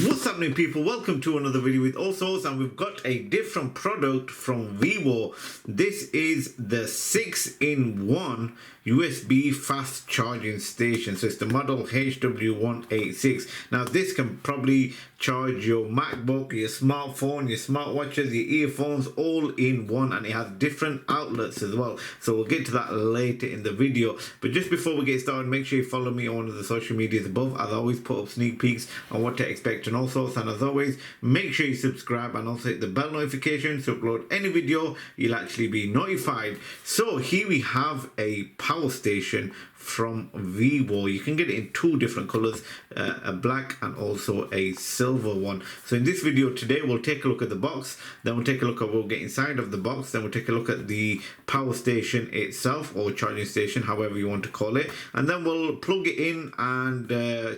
What's happening, people? Welcome to another video with Allsortzz, and we've got a different product from Vwar. This is the 6-in-1 USB fast charging station. So it's the model HW186. Now this can probably charge your MacBook, your smartphone, your smartwatches, your earphones all in one, and it has different outlets as well. So we'll get to that later in the video. But just before we get started, make sure you follow me on one of the social medias above. As I always put up sneak peeks on what to expect and all sorts. And as always, make sure you subscribe and also hit the bell notification to upload any video. You'll actually be notified. So here we have a power station from Vwar. You can get it in two different colors, a black and also a silver one. So in this video today, we'll take a look at the box, then we'll take a look at what we'll get inside of the box, then we'll take a look at the power station itself, or charging station, however you want to call it, and then we'll plug it in and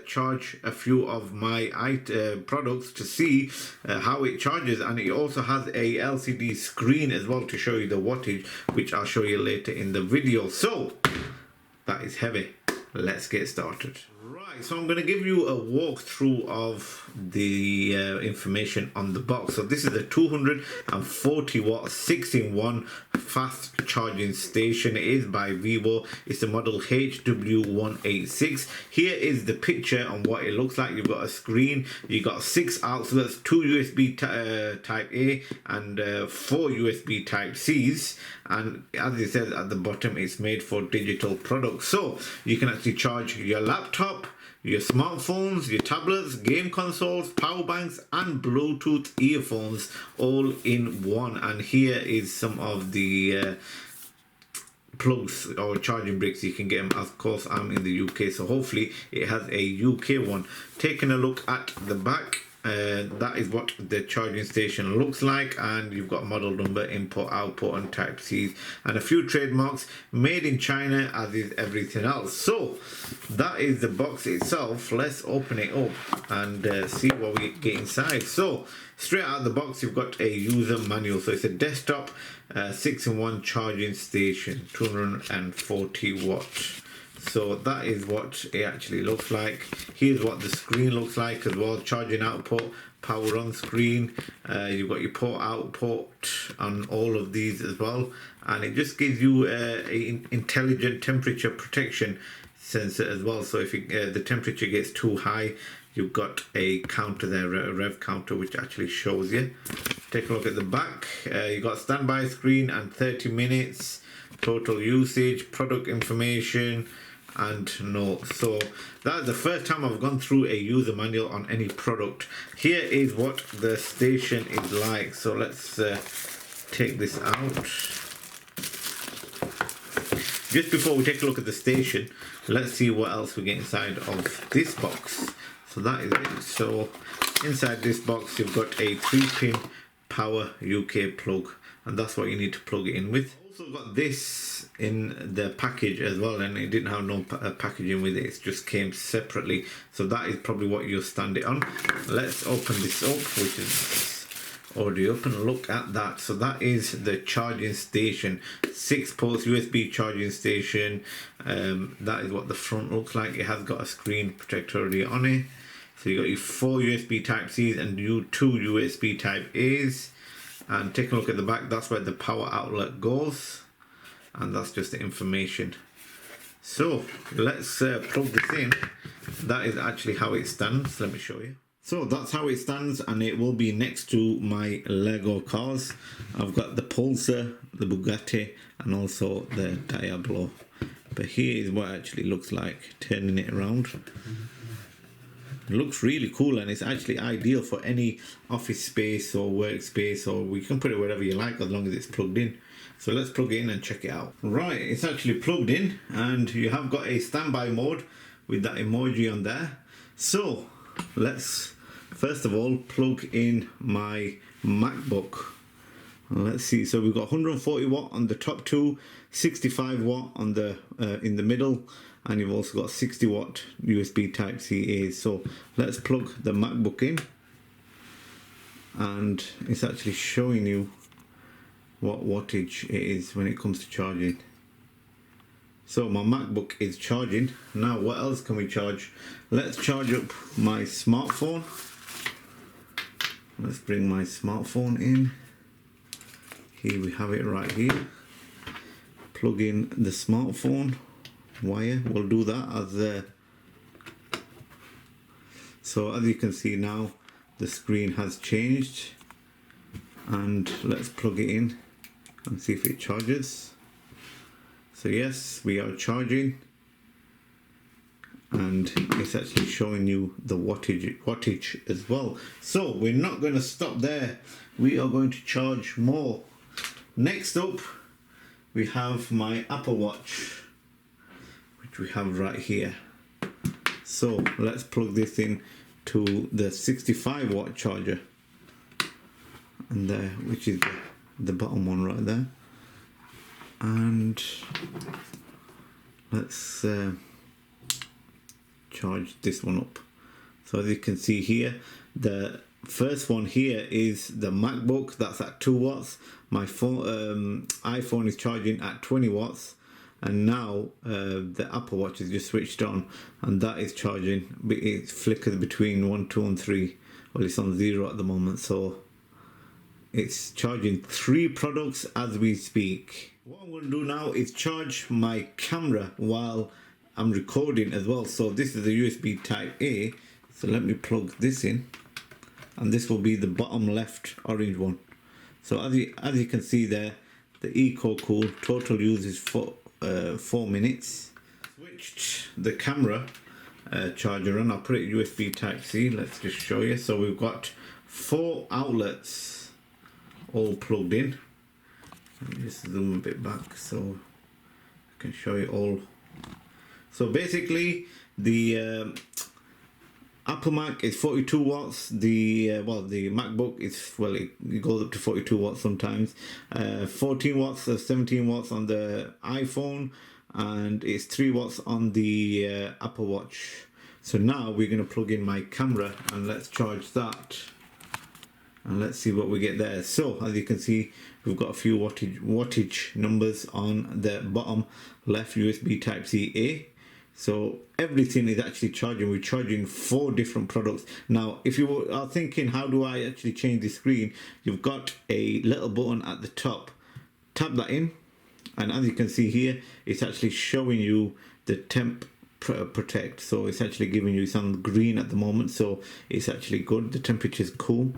charge a few of my products to see how it charges. And it also has a LCD screen as well to show you the wattage, which I'll show you later in the video. So that is heavy. Let's get started. Right, so I'm going to give you a walkthrough of the information on the box. So this is a 240 watt 6-in-1 fast charging station. It is by Vwar. It's the model HW186. Here is the picture on what it looks like. You've got a screen, you've got 6 outlets, 2 USB type A and 4 USB type C's, and as it says at the bottom, it's made for digital products. So you can actually charge your laptop, your smartphones, your tablets, game consoles, power banks and Bluetooth earphones all in one. And here is some of the plugs or charging bricks. You can get them. Of course, I'm in the UK, so hopefully it has a UK one. Taking a look at the back, that is what the charging station looks like, and you've got model number, input, output and type C's, and a few trademarks, made in China, as is everything else. So that is the box itself. Let's open it up and see what we get inside. So straight out of the box, you've got a user manual. So it's a desktop 6-in-1 charging station, 240 watt. So that is what it actually looks like. Here's what the screen looks like as well. Charging output, power on screen. You've got your port output on all of these as well. And it just gives you an intelligent temperature protection sensor as well. So if the temperature gets too high, you've got a counter there, a rev counter, which actually shows you. Take a look at the back. You've got standby screen and 30 minutes, total usage, product information, and notes. So that's the first time I've gone through a user manual on any product. Here is what the station is like. So let's take this out. Just before we take a look at the station, let's see what else we get inside of this box. So that is it. So inside this box, you've got a 3-pin power UK plug, and that's what you need to plug it in with. Also got this in the package as well, and it didn't have no packaging with it. It just came separately. So that is probably what you'll stand it on. Let's open this up, which is already open. Look at that. So that is the charging station, 6 ports USB charging station. That is what the front looks like. It has got a screen protector already on it. So you got your 4 USB type C's and 2 USB type A's. And take a look at the back. That's where the power outlet goes, and that's just the information. So let's plug this in. That is actually how it stands. Let me show you. So that's how it stands, and it will be next to my Lego cars. I've got the Pulsar, the Bugatti, and also the Diablo. But here is what it actually looks like, turning it around. It looks really cool, and it's actually ideal for any office space or workspace, or you can put it wherever you like as long as it's plugged in. So let's plug it in and check it out. Right, it's actually plugged in, and you have got a standby mode with that emoji on there. So let's first of all plug in my MacBook. Let's see. So we've got 140 watt on the top two, 65 watt on the in the middle, and you've also got 60 watt USB type C. So let's plug the MacBook in, and it's actually showing you what wattage it is when it comes to charging. So my MacBook is charging. Now what else can we charge? Let's charge up my smartphone. Let's bring my smartphone in. Here we have it right here. Plug in the smartphone wire. We'll do that as so as you can see now, the screen has changed. And let's plug it in and see if it charges. So yes, we are charging, and it's actually showing you the wattage as well. So we're not going to stop there. We are going to charge more. Next up, we have my Apple Watch, which we have right here. So let's plug this in to the 65 watt charger, and there, which is the bottom one right there. And let's charge this one up. So as you can see here, the first one here is the MacBook, that's at 2 watts. My phone, iPhone is charging at 20 watts. And now the Apple Watch is just switched on, and that is charging. It flickers between 1, 2 and 3. Well, it's on 0 at the moment, so it's charging 3 products as we speak. What I'm going to do now is charge my camera while I'm recording as well. So this is the USB type A. So let me plug this in, and this will be the bottom left orange one. So as you can see there, the Eco Cool total use is 4 minutes. Switched the camera charger on. I'll put it USB type C. Let's just show you. So we've got 4 outlets all plugged in. Let me just zoom a bit back so I can show you all. So basically the Apple Mac is 42 watts. The MacBook is, well, it goes up to 42 watts sometimes. 14 watts or 17 watts on the iPhone, and it's 3 watts on the Apple Watch. So now we're going to plug in my camera and let's charge that, and let's see what we get there. So as you can see, we've got a few wattage numbers on the bottom left USB type C A. So everything is actually charging. We're charging 4 different products. Now, if you are thinking, how do I actually change the screen? You've got a little button at the top. Tap that in, and as you can see here, it's actually showing you the temp protect. So it's actually giving you some green at the moment. So it's actually good. The temperature is cool,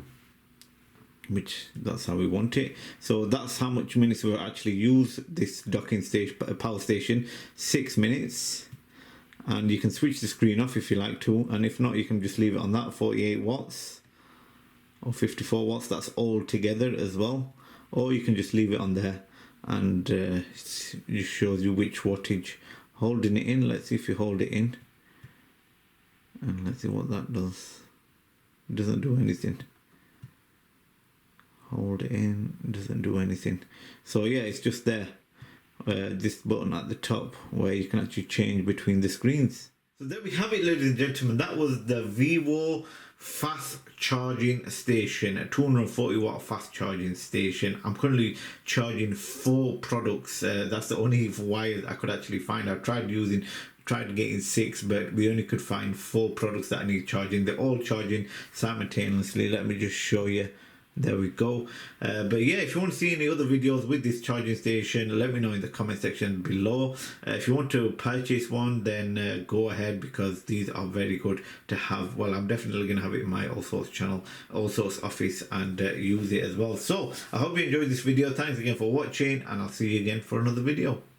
which that's how we want it. So that's how much minutes we'll actually use this docking station, power station, 6 minutes. And you can switch the screen off if you like to, and if not, you can just leave it on that 48 watts or 54 watts. That's all together as well, or you can just leave it on there, and it just shows you which wattage. Holding it in, let's see if you hold it in, and let's see what that does. It doesn't do anything. Hold it in, it doesn't do anything. So yeah, it's just there. This button at the top where you can actually change between the screens. So there we have it, ladies and gentlemen. That was the Vwar fast charging station, a 240 watt fast charging station. I'm currently charging 4 products. That's the only wire I could actually find. I've tried getting 6, but we only could find 4 products that I need charging. They're all charging simultaneously. Let me just show you. There we go. But yeah, if you want to see any other videos with this charging station, let me know in the comment section below. If you want to purchase one, then go ahead, because these are very good to have. Well, I'm definitely going to have it in my Allsortzz channel, Allsortzz office, and use it as well. So I hope you enjoyed this video. Thanks again for watching, and I'll see you again for another video.